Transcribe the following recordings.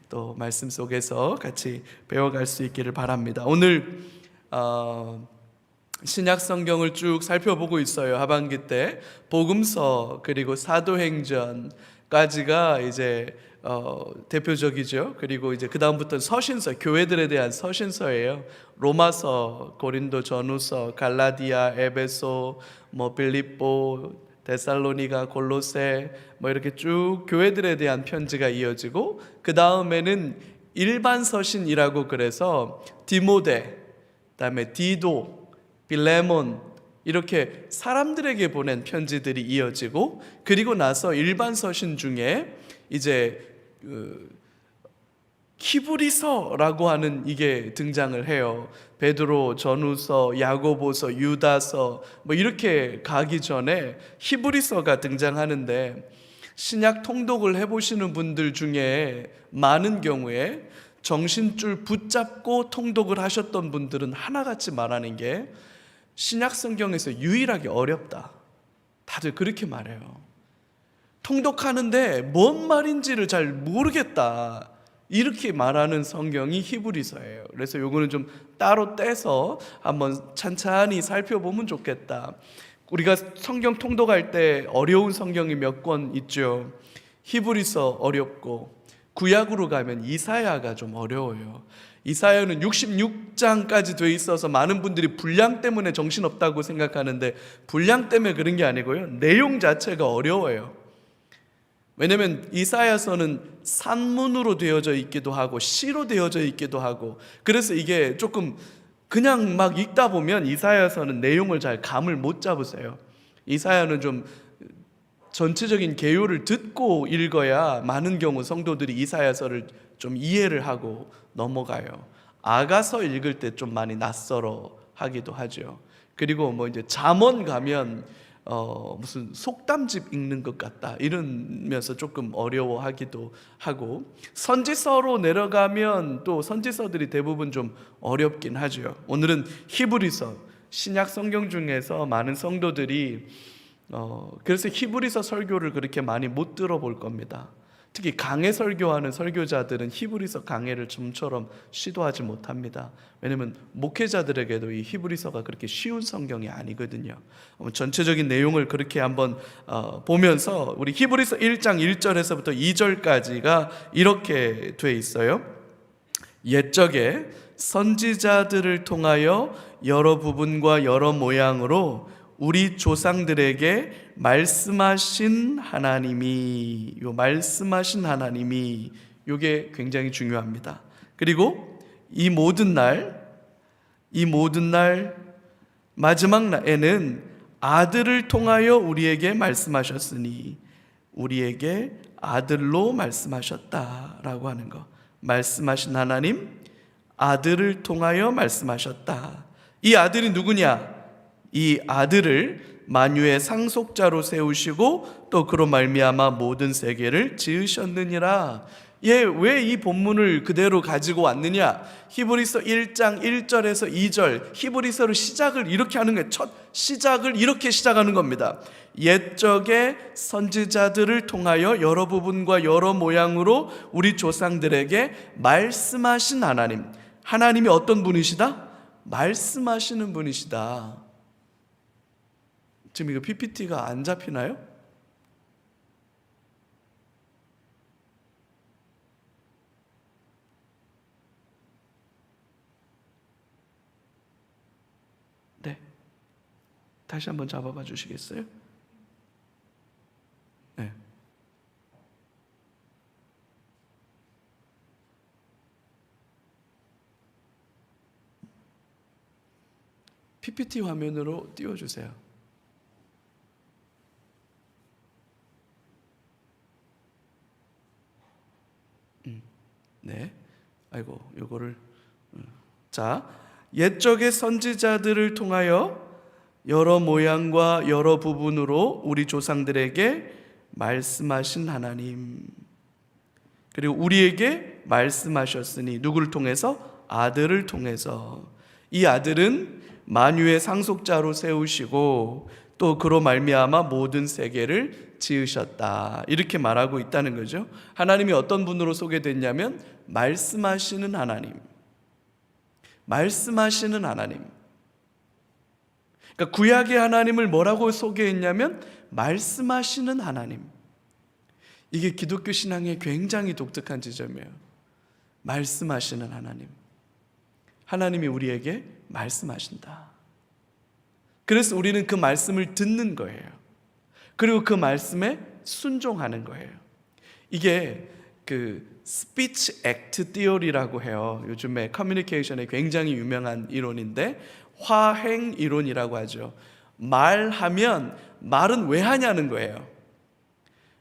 또 말씀 속에서 같이 배워갈 수 있기를 바랍니다. 오늘 신약 성경을 쭉 살펴보고 있어요. 하반기 때 복음서 그리고 사도행전까지가 이제 대표적이죠. 그리고 이제 그 다음부터는 서신서, 교회들에 대한 서신서예요. 로마서, 고린도 전후서, 갈라디아, 에베소, 빌립보, 데살로니가, 골로새 이렇게 쭉 교회들에 대한 편지가 이어지고, 그 다음에는 일반 서신이라고 그래서 디모데, 그다음에 디도, 빌레몬 이렇게 사람들에게 보낸 편지들이 이어지고, 그리고 나서 일반 서신 중에 이제 히브리서라고 하는 이게 등장을 해요. 베드로, 전후서, 야고보서, 유다서 이렇게 가기 전에 히브리서가 등장하는데, 신약 통독을 해보시는 분들 중에 많은 경우에 정신줄 붙잡고 통독을 하셨던 분들은 하나같이 말하는 게 신약 성경에서 유일하게 어렵다. 다들 그렇게 말해요. 통독하는데 뭔 말인지를 잘 모르겠다, 이렇게 말하는 성경이 히브리서예요. 그래서 요거는 좀 따로 떼서 한번 찬찬히 살펴보면 좋겠다. 우리가 성경 통독할 때 어려운 성경이 몇 권 있죠. 히브리서 어렵고, 구약으로 가면 이사야가 좀 어려워요. 이사야는 66장까지 돼 있어서 많은 분들이 분량 때문에 정신없다고 생각하는데, 분량 때문에 그런 게 아니고요, 내용 자체가 어려워요. 왜냐면 이사야서는 산문으로 되어져 있기도 하고 시로 되어져 있기도 하고, 그래서 이게 조금 그냥 막 읽다 보면 이사야서는 내용을 잘 감을 못 잡으세요. 이사야는 좀 전체적인 개요를 듣고 읽어야 많은 경우 성도들이 이사야서를 좀 이해를 하고 넘어가요. 아가서 읽을 때 좀 많이 낯설어 하기도 하죠. 그리고 이제 잠언 가면 무슨 속담집 읽는 것 같다 이러면서 조금 어려워하기도 하고, 선지서로 내려가면 또 선지서들이 대부분 좀 어렵긴 하죠. 오늘은 히브리서, 신약 성경 중에서 많은 성도들이 그래서 히브리서 설교를 그렇게 많이 못 들어볼 겁니다. 특히 강해 설교하는 설교자들은 히브리서 강해를 좀처럼 시도하지 못합니다. 왜냐하면 목회자들에게도 이 히브리서가 그렇게 쉬운 성경이 아니거든요. 전체적인 내용을 그렇게 한번 보면서, 우리 히브리서 1장 1절에서부터 2절까지가 이렇게 돼 있어요. 옛적에 선지자들을 통하여 여러 부분과 여러 모양으로 우리 조상들에게 말씀하신 하나님이, 요 말씀하신 하나님이 요게 굉장히 중요합니다. 그리고 이 모든 날 마지막 날에는 아들을 통하여 우리에게 말씀하셨으니, 우리에게 아들로 말씀하셨다라고 하는 거. 말씀하신 하나님, 아들을 통하여 말씀하셨다. 이 아들이 누구냐? 이 아들을 만유의 상속자로 세우시고 또 그로 말미암아 모든 세계를 지으셨느니라. 왜 이 본문을 그대로 가지고 왔느냐? 히브리서 1장 1절에서 2절, 히브리서를 시작을 이렇게 하는 거예요. 첫 시작을 이렇게 시작하는 겁니다. 옛적에 선지자들을 통하여 여러 부분과 여러 모양으로 우리 조상들에게 말씀하신 하나님. 하나님이 어떤 분이시다? 말씀하시는 분이시다. 지금 이거 PPT가 안 잡히나요? 네. 다시 한번 잡아봐 주시겠어요? 네. PPT 화면으로 띄워주세요. 네. 아이고, 요거를. 자, 옛적의 선지자들을 통하여 여러 모양과 여러 부분으로 우리 조상들에게 말씀하신 하나님, 그리고 우리에게 말씀하셨으니, 누구를 통해서? 아들을 통해서. 이 아들은 만유의 상속자로 세우시고 또 그로 말미암아 모든 세계를 지으셨다. 이렇게 말하고 있다는 거죠. 하나님이 어떤 분으로 소개됐냐면 말씀하시는 하나님. 말씀하시는 하나님. 그러니까 구약의 하나님을 뭐라고 소개했냐면 말씀하시는 하나님. 이게 기독교 신앙의 굉장히 독특한 지점이에요. 말씀하시는 하나님. 하나님이 우리에게 말씀하신다. 그래서 우리는 그 말씀을 듣는 거예요. 그리고 그 말씀에 순종하는 거예요. 이게 그 스피치 액트 티어리라고 해요. 요즘에 커뮤니케이션에 굉장히 유명한 이론인데 화행 이론이라고 하죠. 말하면 말은 왜 하냐는 거예요.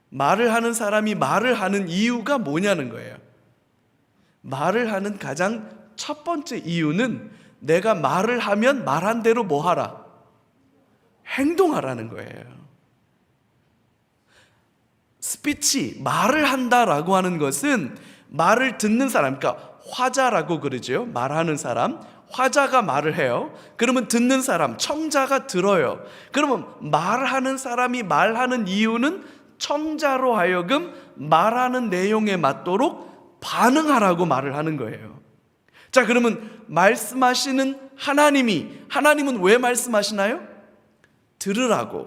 말을 하는 사람이 말을 하는 이유가 뭐냐는 거예요. 말을 하는 가장 첫 번째 이유는 내가 말을 하면 말한 대로 뭐 하라? 행동하라는 거예요. 스피치, 말을 한다라고 하는 것은 말을 듣는 사람, 그러니까 화자라고 그러죠. 말하는 사람, 화자가 말을 해요. 그러면 듣는 사람, 청자가 들어요. 그러면 말하는 사람이 말하는 이유는 청자로 하여금 말하는 내용에 맞도록 반응하라고 말을 하는 거예요. 자, 그러면 말씀하시는 하나님은 왜 말씀하시나요? 들으라고.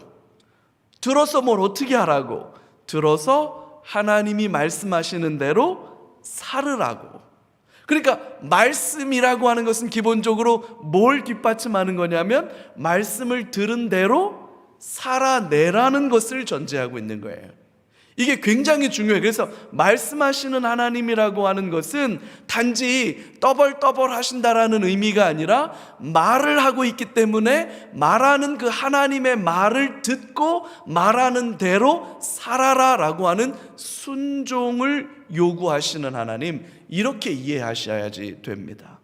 들어서 뭘 어떻게 하라고? 들어서 하나님이 말씀하시는 대로 살으라고. 그러니까 말씀이라고 하는 것은 기본적으로 뭘 뒷받침하는 거냐면 말씀을 들은 대로 살아내라는 것을 전제하고 있는 거예요. 이게 굉장히 중요해요. 그래서 말씀하시는 하나님이라고 하는 것은 단지 떠벌떠벌 하신다라는 의미가 아니라 말을 하고 있기 때문에 말하는 그 하나님의 말을 듣고 말하는 대로 살아라라고 하는 순종을 요구하시는 하나님, 이렇게 이해하셔야지 됩니다.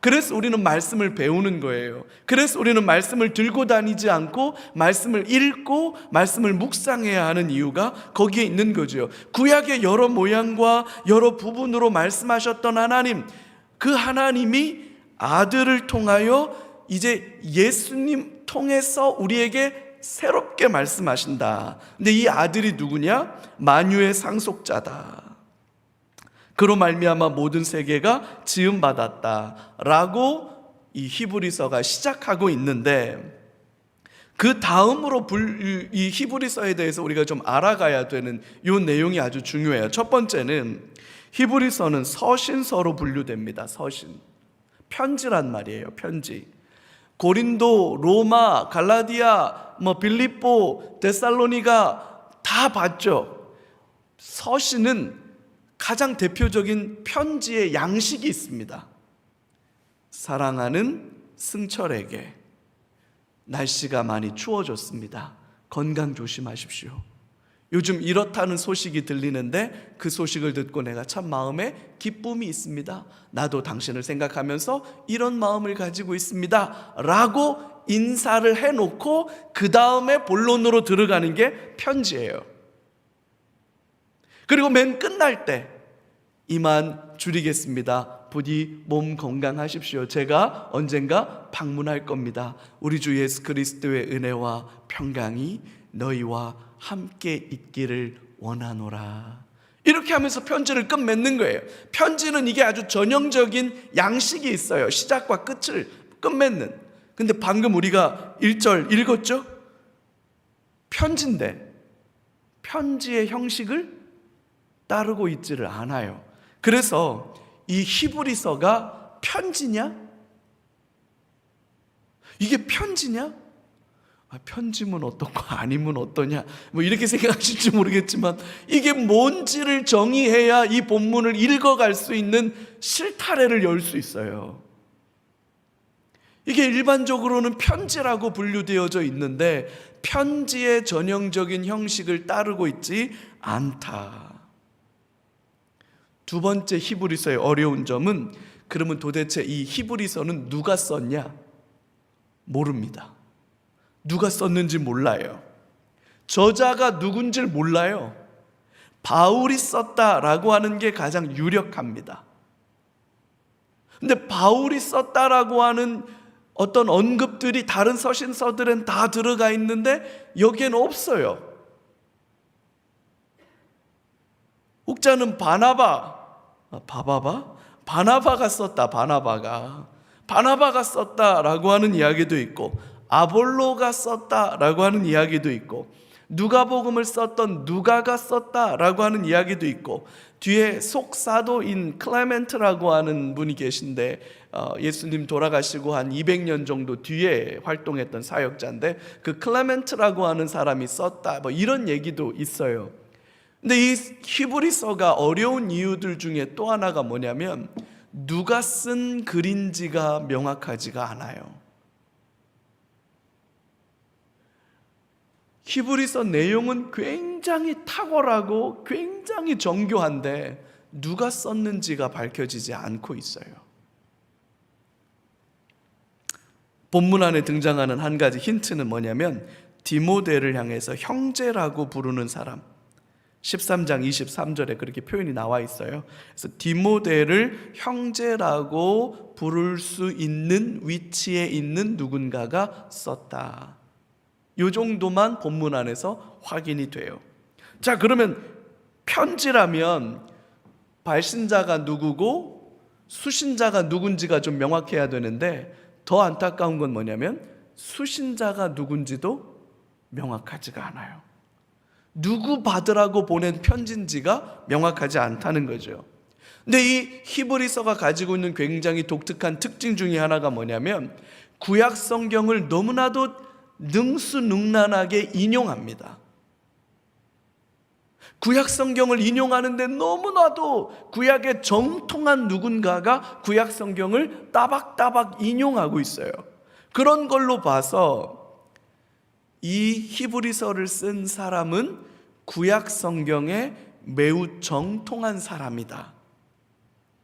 그래서 우리는 말씀을 배우는 거예요. 그래서 우리는 말씀을 들고 다니지 않고 말씀을 읽고 말씀을 묵상해야 하는 이유가 거기에 있는 거죠. 구약의 여러 모양과 여러 부분으로 말씀하셨던 하나님, 그 하나님이 아들을 통하여 이제 예수님 통해서 우리에게 새롭게 말씀하신다. 근데 이 아들이 누구냐? 만유의 상속자다. 그로 말미암아 모든 세계가 지음받았다라고 이 히브리서가 시작하고 있는데, 그 다음으로 이 히브리서에 대해서 우리가 좀 알아가야 되는 이 내용이 아주 중요해요. 첫 번째는 히브리서는 서신서로 분류됩니다. 서신, 편지란 말이에요. 편지. 고린도, 로마, 갈라디아, 빌립보, 데살로니가 다 봤죠. 서신은 가장 대표적인 편지의 양식이 있습니다. 사랑하는 승철에게, 날씨가 많이 추워졌습니다. 건강 조심하십시오. 요즘 이렇다는 소식이 들리는데 그 소식을 듣고 내가 참 마음에 기쁨이 있습니다. 나도 당신을 생각하면서 이런 마음을 가지고 있습니다 라고 인사를 해놓고 그 다음에 본론으로 들어가는 게 편지예요. 그리고 맨 끝날 때 이만 줄이겠습니다. 부디 몸 건강하십시오. 제가 언젠가 방문할 겁니다. 우리 주 예수 그리스도의 은혜와 평강이 너희와 함께 있기를 원하노라. 이렇게 하면서 편지를 끝맺는 거예요. 편지는 이게 아주 전형적인 양식이 있어요. 시작과 끝을 끝맺는. 근데 방금 우리가 1절 읽었죠? 편지인데 편지의 형식을 따르고 있지를 않아요. 그래서 이 히브리서가 편지냐? 이게 편지냐? 편지면 어떻고 아니면 어떠냐? 이렇게 생각하실지 모르겠지만 이게 뭔지를 정의해야 이 본문을 읽어갈 수 있는 실타래를 열 수 있어요. 이게 일반적으로는 편지라고 분류되어져 있는데 편지의 전형적인 형식을 따르고 있지 않다. 두 번째 히브리서의 어려운 점은, 그러면 도대체 이 히브리서는 누가 썼냐? 모릅니다. 누가 썼는지 몰라요. 저자가 누군지 몰라요. 바울이 썼다라고 하는 게 가장 유력합니다. 근데 바울이 썼다라고 하는 어떤 언급들이 다른 서신서들은 다 들어가 있는데 여기에는 없어요. 혹자는 바나바가 썼다. 바나바가 썼다라고 하는 이야기도 있고, 아볼로가 썼다라고 하는 이야기도 있고, 누가복음을 썼던 누가가 썼다라고 하는 이야기도 있고, 뒤에 속사도인 클레멘트라고 하는 분이 계신데 예수님 돌아가시고 한 200년 정도 뒤에 활동했던 사역자인데, 그 클레멘트라고 하는 사람이 썼다, 뭐 이런 얘기도 있어요. 근데 이 히브리서가 어려운 이유들 중에 또 하나가 뭐냐면, 누가 쓴 글인지가 명확하지가 않아요. 히브리서 내용은 굉장히 탁월하고 굉장히 정교한데 누가 썼는지가 밝혀지지 않고 있어요. 본문 안에 등장하는 한 가지 힌트는 뭐냐면, 디모데를 향해서 형제라고 부르는 사람, 13장 23절에 그렇게 표현이 나와 있어요. 그래서 디모데를 형제라고 부를 수 있는 위치에 있는 누군가가 썼다. 이 정도만 본문 안에서 확인이 돼요. 자, 그러면 편지라면 발신자가 누구고 수신자가 누군지가 좀 명확해야 되는데, 더 안타까운 건 뭐냐면 수신자가 누군지도 명확하지가 않아요. 누구 받으라고 보낸 편지인지가 명확하지 않다는 거죠. 근데 이 히브리서가 가지고 있는 굉장히 독특한 특징 중에 하나가 뭐냐면, 구약 성경을 너무나도 능수능란하게 인용합니다. 구약 성경을 인용하는데 너무나도 구약의 정통한 누군가가 구약 성경을 따박따박 인용하고 있어요. 그런 걸로 봐서 이 히브리서를 쓴 사람은 구약 성경에 매우 정통한 사람이다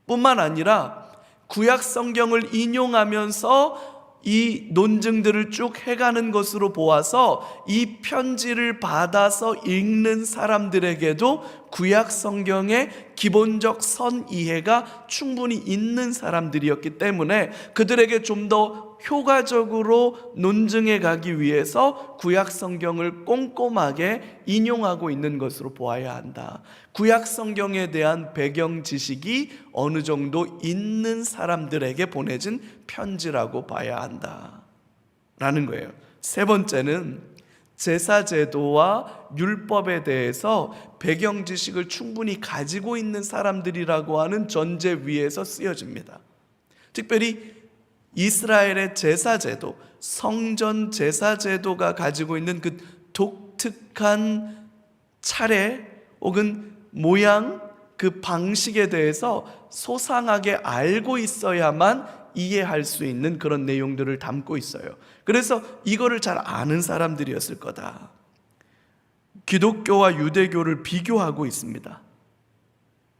뿐만 아니라, 구약 성경을 인용하면서 이 논증들을 쭉 해가는 것으로 보아서 이 편지를 받아서 읽는 사람들에게도 구약 성경의 기본적 선 이해가 충분히 있는 사람들이었기 때문에 그들에게 좀 더 효과적으로 논증해 가기 위해서 구약 성경을 꼼꼼하게 인용하고 있는 것으로 보아야 한다. 구약 성경에 대한 배경 지식이 어느 정도 있는 사람들에게 보내진 편지라고 봐야 한다 라는 거예요. 세 번째는 제사제도와 율법에 대해서 배경 지식을 충분히 가지고 있는 사람들이라고 하는 전제 위에서 쓰여집니다. 특별히 이스라엘의 제사제도, 성전 제사제도가 가지고 있는 그 독특한 차례 혹은 모양, 그 방식에 대해서 소상하게 알고 있어야만 이해할 수 있는 그런 내용들을 담고 있어요. 그래서 이거를 잘 아는 사람들이었을 거다. 기독교와 유대교를 비교하고 있습니다.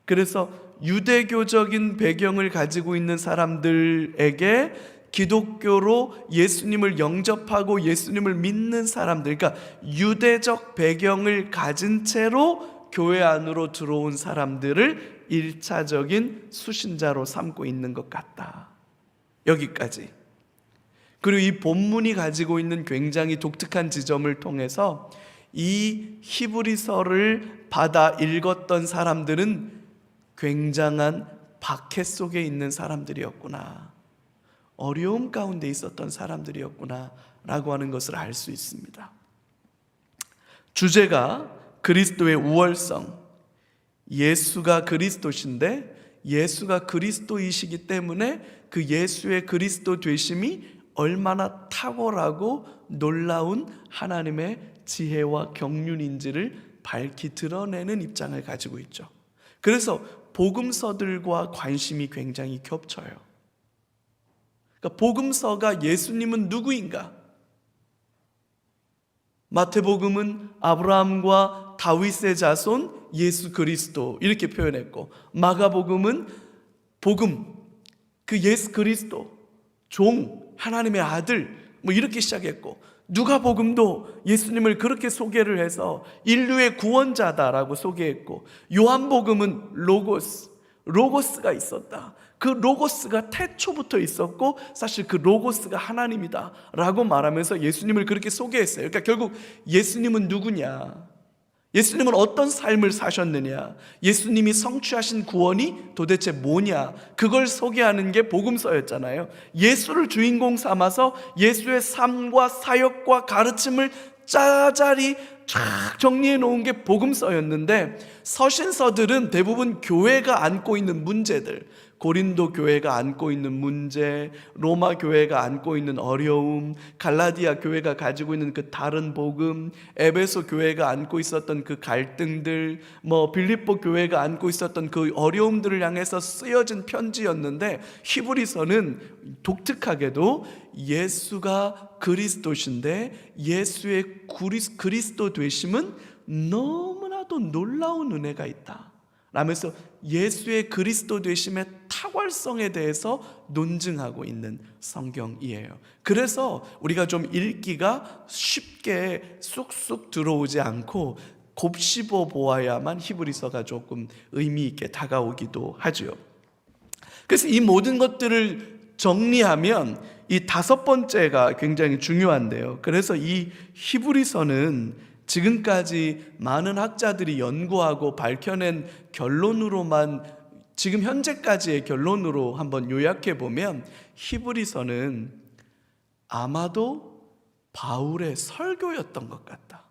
그래서 유대교적인 배경을 가지고 있는 사람들에게 기독교로 예수님을 영접하고 예수님을 믿는 사람들, 그러니까 유대적 배경을 가진 채로 교회 안으로 들어온 사람들을 1차적인 수신자로 삼고 있는 것 같다. 여기까지. 그리고 이 본문이 가지고 있는 굉장히 독특한 지점을 통해서 이 히브리서를 받아 읽었던 사람들은 굉장한 박해 속에 있는 사람들이었구나, 어려움 가운데 있었던 사람들이었구나 라고 하는 것을 알 수 있습니다. 주제가 그리스도의 우월성, 예수가 그리스도신데 예수가 그리스도이시기 때문에 그 예수의 그리스도 되심이 얼마나 탁월하고 놀라운 하나님의 지혜와 경륜인지를 밝히 드러내는 입장을 가지고 있죠. 그래서 복음서들과 관심이 굉장히 겹쳐요. 그러니까 복음서가 예수님은 누구인가? 마태복음은 아브라함과 다윗의 자손 예수 그리스도 이렇게 표현했고, 마가복음은 복음, 그 예수 그리스도, 종, 하나님의 아들 뭐 이렇게 시작했고, 누가복음도 예수님을 그렇게 소개를 해서 인류의 구원자다라고 소개했고, 요한복음은 로고스가 있었다, 그 로고스가 태초부터 있었고 사실 그 로고스가 하나님이다 라고 말하면서 예수님을 그렇게 소개했어요. 그러니까 결국 예수님은 누구냐, 예수님은 어떤 삶을 사셨느냐, 예수님이 성취하신 구원이 도대체 뭐냐, 그걸 소개하는 게 복음서였잖아요. 예수를 주인공 삼아서 예수의 삶과 사역과 가르침을 짜잘히 쫙 정리해 놓은 게 복음서였는데, 서신서들은 대부분 교회가 안고 있는 문제들, 고린도 교회가 안고 있는 문제, 로마 교회가 안고 있는 어려움, 갈라디아 교회가 가지고 있는 그 다른 복음, 에베소 교회가 안고 있었던 그 갈등들, 빌립보 교회가 안고 있었던 그 어려움들을 향해서 쓰여진 편지였는데, 히브리서는 독특하게도 예수가 그리스도신데 예수의 그리스도 되심은 너무나도 놀라운 은혜가 있다 라면서 예수의 그리스도 되심의 탁월성에 대해서 논증하고 있는 성경이에요. 그래서 우리가 좀 읽기가 쉽게 쑥쑥 들어오지 않고 곱씹어 보아야만 히브리서가 조금 의미 있게 다가오기도 하죠. 그래서 이 모든 것들을 정리하면 이 다섯 번째가 굉장히 중요한데요. 그래서 이 히브리서는 지금까지 많은 학자들이 연구하고 밝혀낸 결론으로만, 지금 현재까지의 결론으로 한번 요약해 보면, 히브리서는 아마도 바울의 설교였던 것 같다.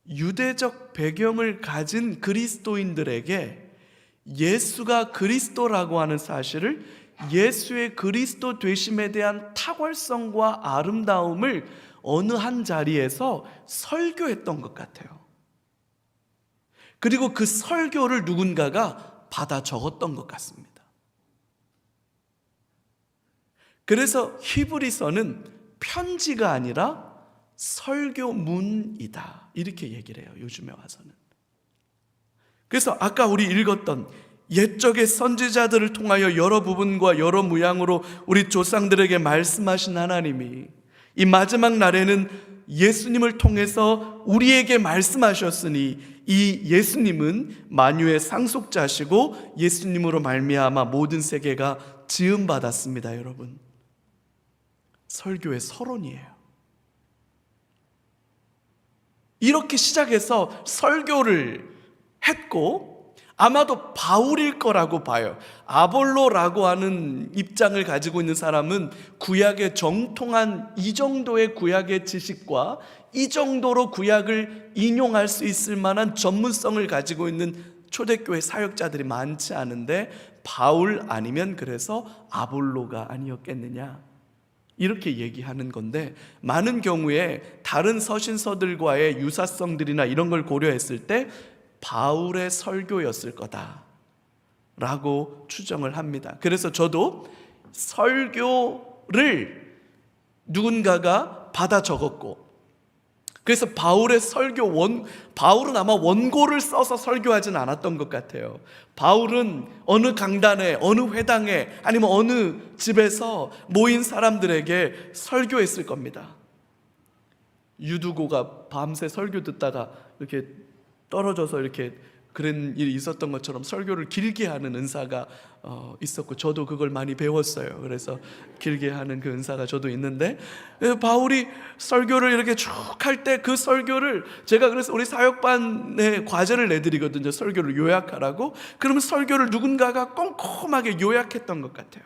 유대적 배경을 가진 그리스도인들에게 예수가 그리스도라고 하는 사실을, 예수의 그리스도 되심에 대한 탁월성과 아름다움을 어느 한 자리에서 설교했던 것 같아요. 그리고 그 설교를 누군가가 받아 적었던 것 같습니다. 그래서 히브리서는 편지가 아니라 설교문이다 이렇게 얘기를 해요, 요즘에 와서는. 그래서 아까 우리 읽었던 옛적의 선지자들을 통하여 여러 부분과 여러 모양으로 우리 조상들에게 말씀하신 하나님이 이 마지막 날에는 예수님을 통해서 우리에게 말씀하셨으니, 이 예수님은 만유의 상속자시고 예수님으로 말미암아 모든 세계가 지음받았습니다. 여러분, 설교의 서론이에요. 이렇게 시작해서 설교를 했고, 아마도 바울일 거라고 봐요. 아볼로라고 하는 입장을 가지고 있는 사람은 구약의 정통한 이 정도의 구약의 지식과 이 정도로 구약을 인용할 수 있을 만한 전문성을 가지고 있는 초대교회 사역자들이 많지 않은데, 바울 아니면 그래서 아볼로가 아니었겠느냐 이렇게 얘기하는 건데, 많은 경우에 다른 서신서들과의 유사성들이나 이런 걸 고려했을 때 바울의 설교였을 거다라고 추정을 합니다. 그래서 저도 설교를 누군가가 받아 적었고, 그래서 바울의 바울은 아마 원고를 써서 설교하진 않았던 것 같아요. 바울은 어느 강단에, 어느 회당에, 아니면 어느 집에서 모인 사람들에게 설교했을 겁니다. 유두고가 밤새 설교 듣다가 이렇게 떨어져서 이렇게 그런 일이 있었던 것처럼 설교를 길게 하는 은사가 있었고, 저도 그걸 많이 배웠어요. 그래서 길게 하는 그 은사가 저도 있는데, 바울이 설교를 이렇게 쭉 할 때 그 설교를 제가, 그래서 우리 사역반에 과제를 내드리거든요. 설교를 요약하라고. 그러면 설교를 누군가가 꼼꼼하게 요약했던 것 같아요.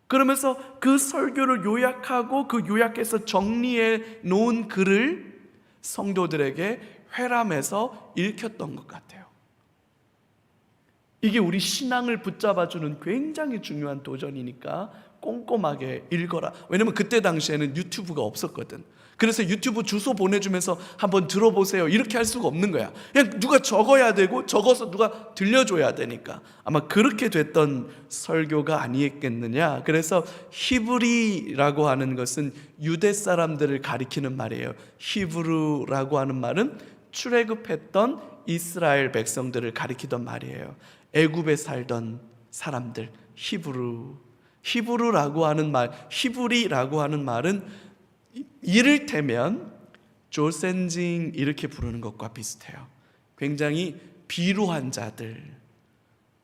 그러면서 그 설교를 요약하고 그 요약해서 정리해 놓은 글을 성도들에게 회람해서 읽혔던 것 같아요. 이게 우리 신앙을 붙잡아주는 굉장히 중요한 도전이니까 꼼꼼하게 읽어라. 왜냐면 그때 당시에는 유튜브가 없었거든. 그래서 유튜브 주소 보내주면서 한번 들어보세요 이렇게 할 수가 없는 거야. 그냥 누가 적어야 되고, 적어서 누가 들려줘야 되니까 아마 그렇게 됐던 설교가 아니겠느냐. 그래서 히브리라고 하는 것은 유대 사람들을 가리키는 말이에요. 히브루라고 하는 말은 출애굽했던 이스라엘 백성들을 가리키던 말이에요. 애굽에 살던 사람들, 히브루라고 하는 말, 히브리라고 하는 말은 이를테면 조센징 이렇게 부르는 것과 비슷해요. 굉장히 비루한 자들,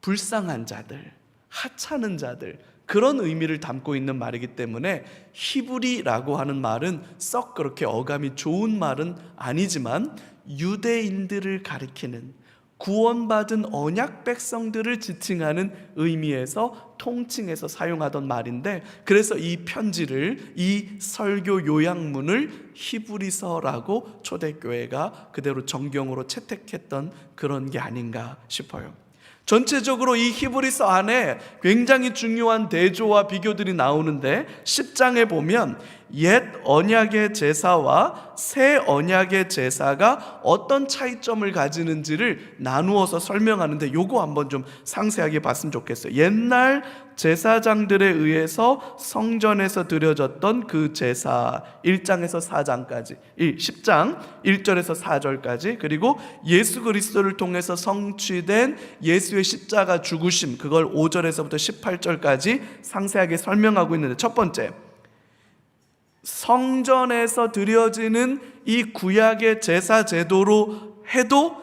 불쌍한 자들, 하찮은 자들, 그런 의미를 담고 있는 말이기 때문에 히브리라고 하는 말은 썩 그렇게 어감이 좋은 말은 아니지만 유대인들을 가리키는, 구원받은 언약 백성들을 지칭하는 의미에서 통칭해서 사용하던 말인데, 그래서 이 편지를, 이 설교 요약문을 히브리서라고 초대교회가 그대로 정경으로 채택했던 그런 게 아닌가 싶어요. 전체적으로 이 히브리서 안에 굉장히 중요한 대조와 비교들이 나오는데, 10장에 보면 옛 언약의 제사와 새 언약의 제사가 어떤 차이점을 가지는지를 나누어서 설명하는데, 요거 한번 좀 상세하게 봤으면 좋겠어요. 옛날 제사장들에 의해서 성전에서 드려졌던 그 제사, 1장에서 4장까지, 10장 1절에서 4절까지, 그리고 예수 그리스도를 통해서 성취된 예수의 십자가 죽으심, 그걸 5절에서부터 18절까지 상세하게 설명하고 있는데, 첫 번째, 성전에서 드려지는 이 구약의 제사 제도로 해도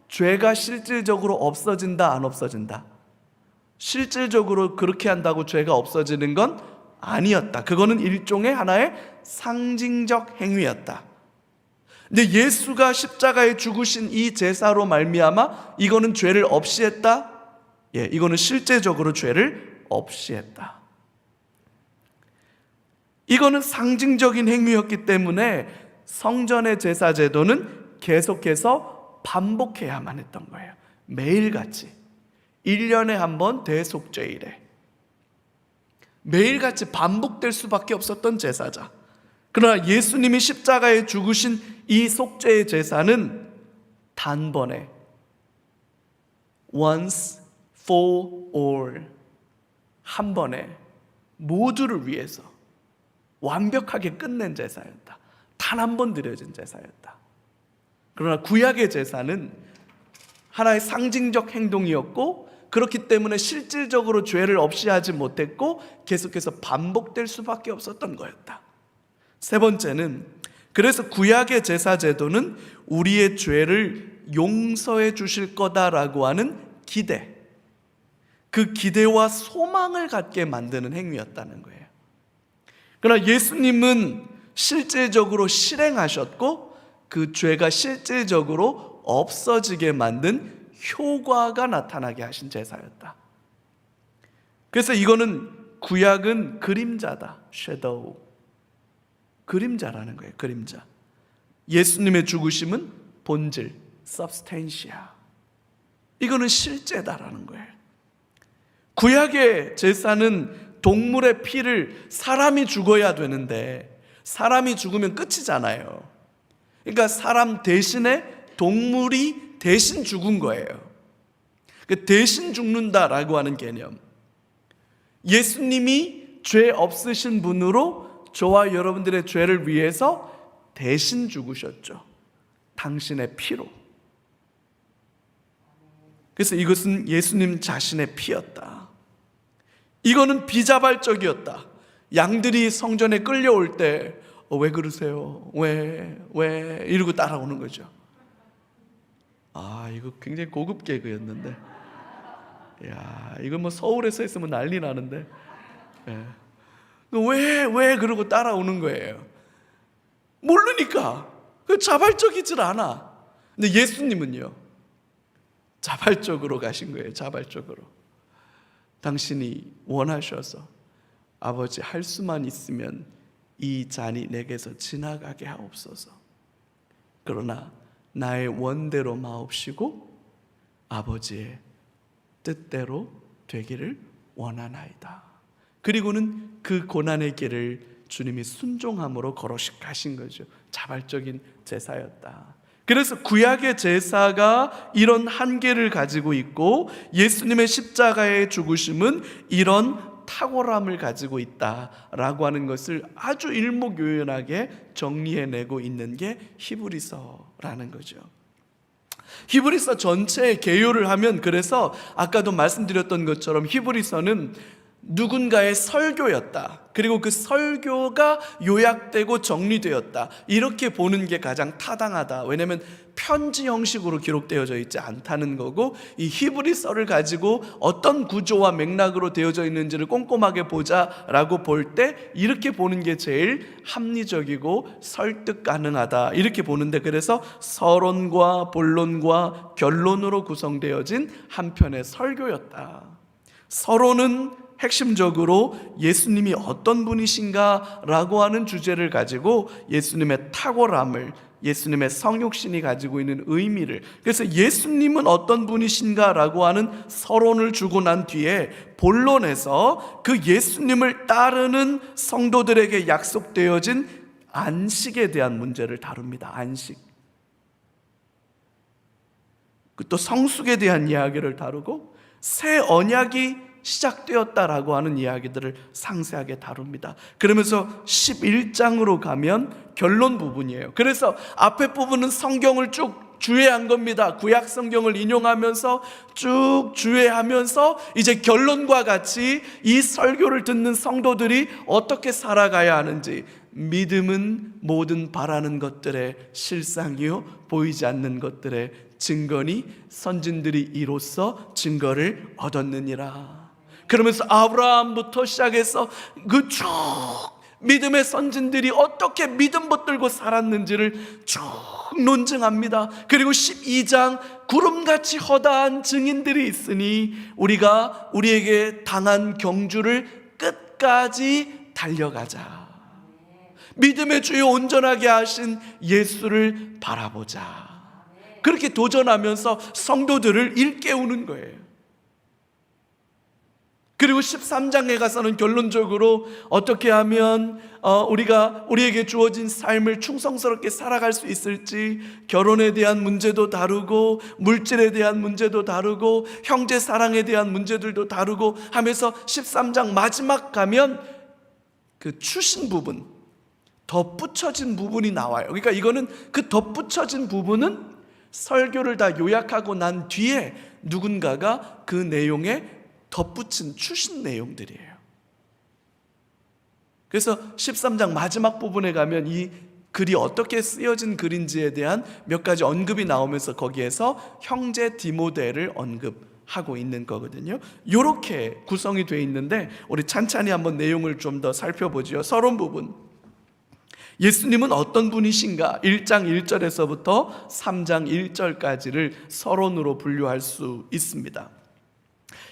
죄가 실질적으로 없어진다, 안 없어진다? 실질적으로 그렇게 한다고 죄가 없어지는 건 아니었다. 그거는 일종의 하나의 상징적 행위였다. 근데 예수가 십자가에 죽으신 이 제사로 말미암아 이거는 죄를 없이 했다? 예, 이거는 실제적으로 죄를 없이 했다. 이거는 상징적인 행위였기 때문에 성전의 제사 제도는 계속해서 반복해야만 했던 거예요. 매일같이 1년에 한 번 대속죄일에 매일같이 반복될 수밖에 없었던 제사자. 그러나 예수님이 십자가에 죽으신 이 속죄의 제사는 단번에 once for all, 한 번에 모두를 위해서 완벽하게 끝낸 제사였다. 단 한 번 드려진 제사였다. 그러나 구약의 제사는 하나의 상징적 행동이었고, 그렇기 때문에 실질적으로 죄를 없이 하지 못했고 계속해서 반복될 수밖에 없었던 거였다. 세 번째는, 그래서 구약의 제사 제도는 우리의 죄를 용서해 주실 거다라고 하는 기대, 그 기대와 소망을 갖게 만드는 행위였다는 거예요. 그러나 예수님은 실질적으로 실행하셨고 그 죄가 실질적으로 없어지게 만든 효과가 나타나게 하신 제사였다. 그래서 이거는 구약은 그림자다. shadow. 그림자라는 거예요. 그림자. 예수님의 죽으심은 본질, substantia. 이거는 실제다라는 거예요. 구약의 제사는 동물의 피를, 사람이 죽어야 되는데 사람이 죽으면 끝이잖아요. 그러니까 사람 대신에 동물이 대신 죽은 거예요. 대신 죽는다라고 하는 개념. 예수님이 죄 없으신 분으로 저와 여러분들의 죄를 위해서 대신 죽으셨죠. 당신의 피로. 그래서 이것은 예수님 자신의 피였다. 이거는 비자발적이었다. 양들이 성전에 끌려올 때 왜 그러세요? 왜? 이러고 따라오는 거죠. 이거 굉장히 고급 개그였는데, 야, 이거 뭐 서울에서 했으면 난리 나는데, 왜 그러고 따라오는 거예요. 모르니까. 자발적이질 않아. 근데 예수님은요, 자발적으로 가신 거예요. 자발적으로. 당신이 원하셔서 아버지, 할 수만 있으면 이 잔이 내게서 지나가게 하옵소서. 그러나 나의 원대로 마옵시고 아버지의 뜻대로 되기를 원하나이다. 그리고는 그 고난의 길을 주님이 순종함으로 걸어가신 거죠. 자발적인 제사였다. 그래서 구약의 제사가 이런 한계를 가지고 있고 예수님의 십자가의 죽으심은 이런 탁월함을 가지고 있다라고 하는 것을 아주 일목요연하게 정리해내고 있는 게 히브리서라는 거죠. 히브리서 전체의 개요를 하면, 그래서 아까도 말씀드렸던 것처럼 히브리서는 누군가의 설교였다. 그리고 그 설교가 요약되고 정리되었다. 이렇게 보는 게 가장 타당하다. 왜냐하면 편지 형식으로 기록되어져 있지 않다는 거고, 이 히브리서를 가지고 어떤 구조와 맥락으로 되어져 있는지를 꼼꼼하게 보자라고 볼 때 이렇게 보는 게 제일 합리적이고 설득 가능하다, 이렇게 보는데, 그래서 서론과 본론과 결론으로 구성되어진 한 편의 설교였다. 서론은 핵심적으로 예수님이 어떤 분이신가 라고 하는 주제를 가지고 예수님의 탁월함을, 예수님의 성육신이 가지고 있는 의미를, 그래서 예수님은 어떤 분이신가 라고 하는 서론을 주고 난 뒤에 본론에서 그 예수님을 따르는 성도들에게 약속되어진 안식에 대한 문제를 다룹니다. 안식. 또 성숙에 대한 이야기를 다루고 새 언약이 시작되었다라고 하는 이야기들을 상세하게 다룹니다. 그러면서 11장으로 가면 결론 부분이에요. 그래서 앞에 부분은 성경을 쭉 주해한 겁니다. 구약 성경을 인용하면서 쭉 주해하면서 이제 결론과 같이 이 설교를 듣는 성도들이 어떻게 살아가야 하는지, 믿음은 모든 바라는 것들의 실상이요 보이지 않는 것들의 증거니 선진들이 이로써 증거를 얻었느니라. 그러면서 아브라함부터 시작해서 그 쭉 믿음의 선진들이 어떻게 믿음 붙들고 살았는지를 쭉 논증합니다. 그리고 12장 구름같이 허다한 증인들이 있으니 우리가 우리에게 당한 경주를 끝까지 달려가자. 믿음의 주요 온전하게 하신 예수를 바라보자. 그렇게 도전하면서 성도들을 일깨우는 거예요. 그리고 13장에 가서는 결론적으로 어떻게 하면 우리가 우리에게 주어진 삶을 충성스럽게 살아갈 수 있을지, 결혼에 대한 문제도 다루고 물질에 대한 문제도 다루고 형제 사랑에 대한 문제들도 다루고 하면서 13장 마지막 가면 그 추신 부분, 덧붙여진 부분이 나와요. 그러니까 이거는 그 덧붙여진 부분은 설교를 다 요약하고 난 뒤에 누군가가 그 내용에 덧붙인 추신 내용들이에요. 그래서 13장 마지막 부분에 가면 이 글이 어떻게 쓰여진 글인지에 대한 몇 가지 언급이 나오면서 거기에서 형제 디모데를 언급하고 있는 거거든요. 이렇게 구성이 되어 있는데 우리 찬찬히 한번 내용을 좀 더 살펴보죠. 서론 부분, 예수님은 어떤 분이신가 1장 1절에서부터 3장 1절까지를 서론으로 분류할 수 있습니다.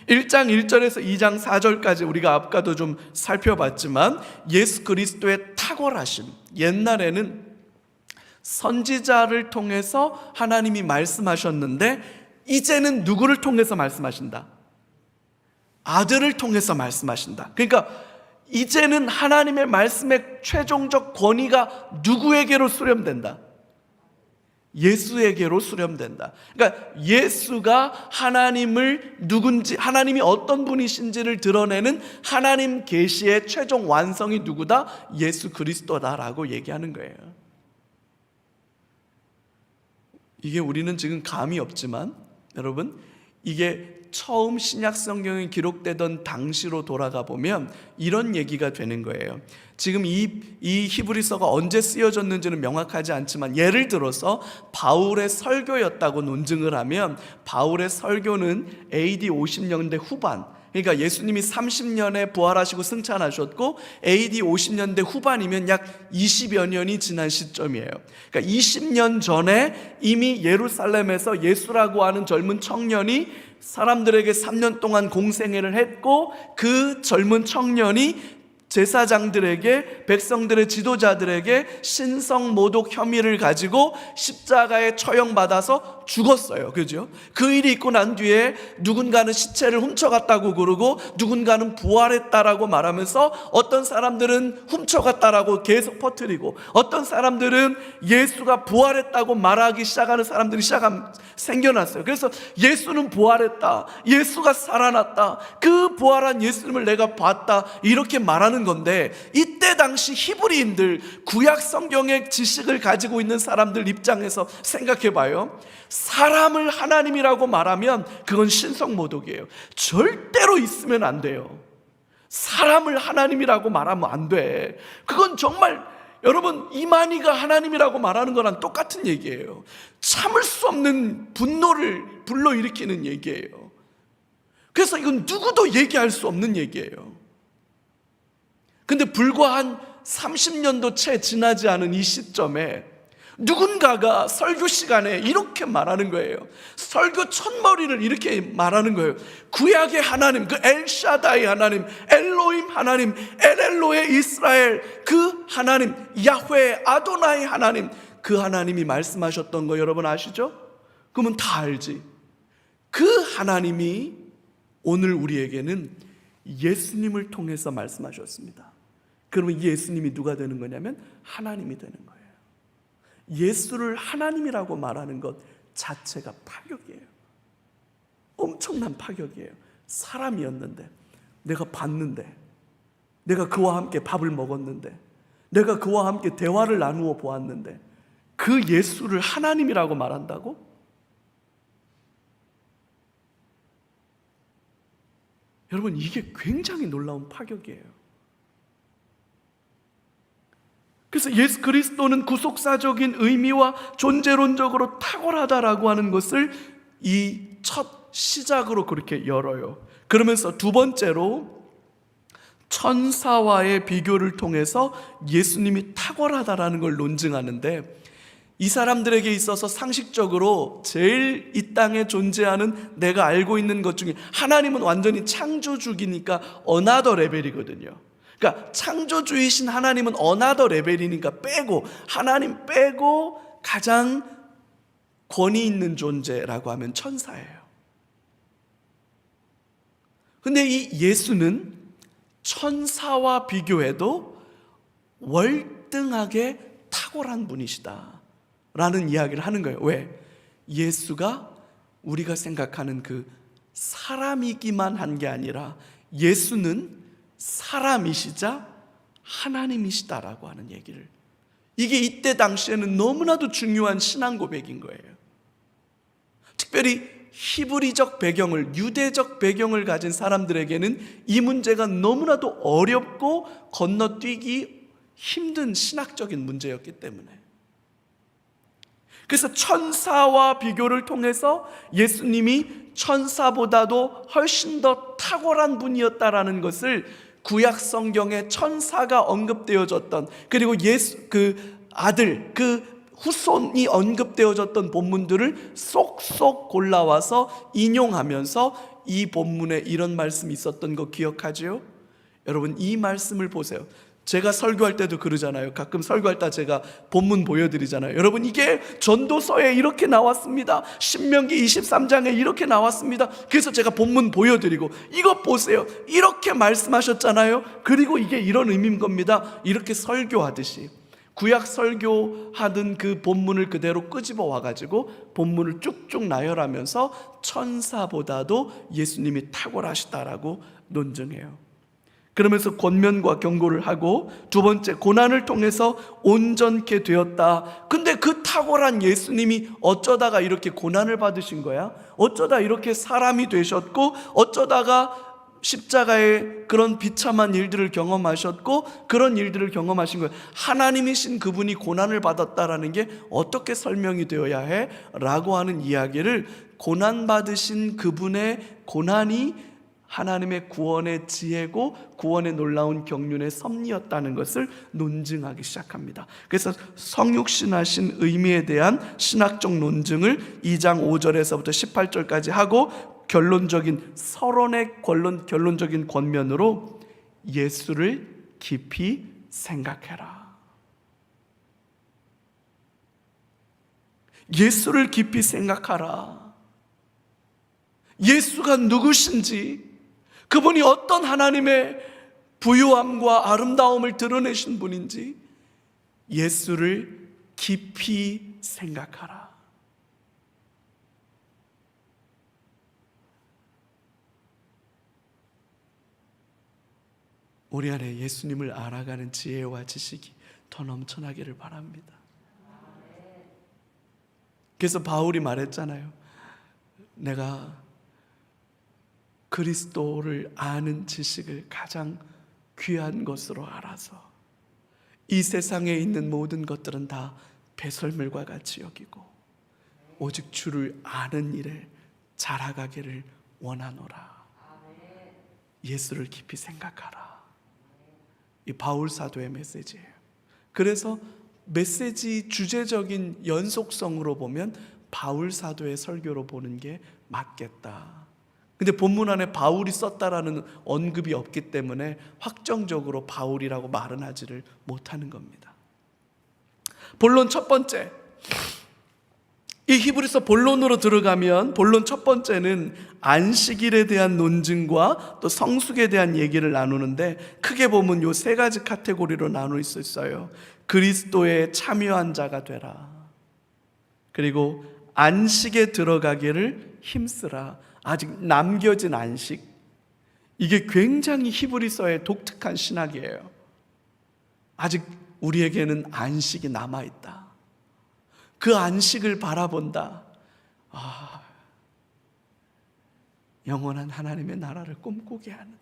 1장 1절에서 2장 4절까지 우리가 아까도 좀 살펴봤지만 예수 그리스도의 탁월하심, 옛날에는 선지자를 통해서 하나님이 말씀하셨는데 이제는 누구를 통해서 말씀하신다? 아들을 통해서 말씀하신다. 그러니까 이제는 하나님의 말씀의 최종적 권위가 누구에게로 수렴된다? 예수에게로 수렴된다. 그러니까 예수가 하나님을 누군지, 하나님이 어떤 분이신지를 드러내는 하나님 계시의 최종 완성이 누구다? 예수 그리스도다라고 얘기하는 거예요. 이게 우리는 지금 감이 없지만 여러분, 이게 처음 신약 성경이 기록되던 당시로 돌아가 보면 이런 얘기가 되는 거예요. 지금 이 히브리서가 언제 쓰여졌는지는 명확하지 않지만 예를 들어서 바울의 설교였다고 논증을 하면 바울의 설교는 AD 50년대 후반, 그러니까 예수님이 30년에 부활하시고 승천하셨고 AD 50년대 후반이면 약 20여 년이 지난 시점이에요. 그러니까 20년 전에 이미 예루살렘에서 예수라고 하는 젊은 청년이 사람들에게 3년 동안 공생애를 했고 그 젊은 청년이 제사장들에게, 백성들의 지도자들에게 신성 모독 혐의를 가지고 십자가에 처형받아서 죽었어요. 그죠? 그 일이 있고 난 뒤에 누군가는 시체를 훔쳐갔다고 그러고 누군가는 부활했다라고 말하면서 어떤 사람들은 훔쳐갔다라고 계속 퍼뜨리고 어떤 사람들은 예수가 부활했다고 말하기 시작하는 사람들이 생겨났어요. 그래서 예수는 부활했다, 예수가 살아났다, 그 부활한 예수님을 내가 봤다, 이렇게 말하는 건데, 이때 당시 히브리인들, 구약 성경의 지식을 가지고 있는 사람들 입장에서 생각해 봐요. 사람을 하나님이라고 말하면 그건 신성모독이에요. 절대로 있으면 안 돼요. 사람을 하나님이라고 말하면 안 돼. 그건 정말 여러분 이만희가 하나님이라고 말하는 거랑 똑같은 얘기예요. 참을 수 없는 분노를 불러일으키는 얘기예요. 그래서 이건 누구도 얘기할 수 없는 얘기예요. 근데 불과 한 30년도 채 지나지 않은 이 시점에 누군가가 설교 시간에 이렇게 말하는 거예요. 설교 첫머리를 이렇게 말하는 거예요. 구약의 하나님, 그 엘샤다이 하나님, 엘로임 하나님, 엘엘로의 이스라엘, 그 하나님, 야훼 아도나이 하나님, 그 하나님이 말씀하셨던 거 여러분 아시죠? 그러면 다 알지. 그 하나님이 오늘 우리에게는 예수님을 통해서 말씀하셨습니다. 그러면 이 예수님이 누가 되는 거냐면 하나님이 되는 거예요. 예수를 하나님이라고 말하는 것 자체가 파격이에요. 엄청난 파격이에요. 사람이었는데, 내가 봤는데, 내가 그와 함께 밥을 먹었는데, 내가 그와 함께 대화를 나누어 보았는데, 그 예수를 하나님이라고 말한다고? 여러분, 이게 굉장히 놀라운 파격이에요. 그래서 예수 그리스도는 구속사적인 의미와 존재론적으로 탁월하다라고 하는 것을 이 첫 시작으로 그렇게 열어요. 그러면서 두 번째로 천사와의 비교를 통해서 예수님이 탁월하다라는 걸 논증하는데, 이 사람들에게 있어서 상식적으로 제일 이 땅에 존재하는 내가 알고 있는 것 중에 하나님은 완전히 창조주기니까 어나더 레벨이거든요. 그러니까 창조주이신 하나님은 어나더 레벨이니까 빼고, 하나님 빼고 가장 권위 있는 존재라고 하면 천사예요. 근데 이 예수는 천사와 비교해도 월등하게 탁월한 분이시다 라는 이야기를 하는 거예요. 왜? 예수가 우리가 생각하는 그 사람이기만 한 게 아니라 예수는 사람이시자 하나님이시다라고 하는 얘기를, 이게 이때 당시에는 너무나도 중요한 신앙 고백인 거예요. 특별히 히브리적 배경을, 유대적 배경을 가진 사람들에게는 이 문제가 너무나도 어렵고 건너뛰기 힘든 신학적인 문제였기 때문에, 그래서 천사와 비교를 통해서 예수님이 천사보다도 훨씬 더 탁월한 분이었다라는 것을 구약 성경에 천사가 언급되어졌던, 그리고 예수 그 아들, 그 후손이 언급되어졌던 본문들을 쏙쏙 골라와서 인용하면서 이 본문에 이런 말씀이 있었던 거 기억하지요? 여러분, 이 말씀을 보세요. 제가 설교할 때도 그러잖아요. 가끔 설교할 때 제가 본문 보여드리잖아요. 여러분, 이게 전도서에 이렇게 나왔습니다. 신명기 23장에 이렇게 나왔습니다. 그래서 제가 본문 보여드리고, 이거 보세요, 이렇게 말씀하셨잖아요. 그리고 이게 이런 의미인 겁니다. 이렇게 설교하듯이 구약 설교하던 그 본문을 그대로 끄집어 와가지고 본문을 쭉쭉 나열하면서 천사보다도 예수님이 탁월하시다라고 논증해요. 그러면서 권면과 경고를 하고, 두 번째, 고난을 통해서 온전케 되었다. 근데 그 탁월한 예수님이 어쩌다가 이렇게 고난을 받으신 거야? 어쩌다 이렇게 사람이 되셨고, 어쩌다가 십자가의 그런 비참한 일들을 경험하셨고, 그런 일들을 경험하신 거예요. 하나님이신 그분이 고난을 받았다라는 게 어떻게 설명이 되어야 해? 라고 하는 이야기를, 고난받으신 그분의 고난이 하나님의 구원의 지혜고 구원의 놀라운 경륜의 섭리였다는 것을 논증하기 시작합니다. 그래서 성육신하신 의미에 대한 신학적 논증을 2장 5절에서부터 18절까지 하고, 결론적인 서론의 결론적인 권면으로 예수를 깊이 생각해라. 예수를 깊이 생각하라. 예수가 누구신지, 그분이 어떤 하나님의 부유함과 아름다움을 드러내신 분인지 예수를 깊이 생각하라. 우리 안에 예수님을 알아가는 지혜와 지식이 더 넘쳐나기를 바랍니다. 그래서 바울이 말했잖아요. 내가 그리스도를 아는 지식을 가장 귀한 것으로 알아서 이 세상에 있는 모든 것들은 다 배설물과 같이 여기고 오직 주를 아는 일에 자라가기를 원하노라. 예수를 깊이 생각하라. 이 바울 사도의 메시지예요. 그래서 메시지 주제적인 연속성으로 보면 바울 사도의 설교로 보는 게 맞겠다. 근데 본문 안에 바울이 썼다라는 언급이 없기 때문에 확정적으로 바울이라고 말은 하지를 못하는 겁니다. 본론 첫 번째, 이 히브리서 본론으로 들어가면 본론 첫 번째는 안식일에 대한 논증과 또 성숙에 대한 얘기를 나누는데, 크게 보면 요 세 가지 카테고리로 나눌 수 있어요. 그리스도에 참여한 자가 되라, 그리고 안식에 들어가기를 힘쓰라. 아직 남겨진 안식, 이게 굉장히 히브리서의 독특한 신학이에요. 아직 우리에게는 안식이 남아있다. 그 안식을 바라본다. 영원한 하나님의 나라를 꿈꾸게 하는.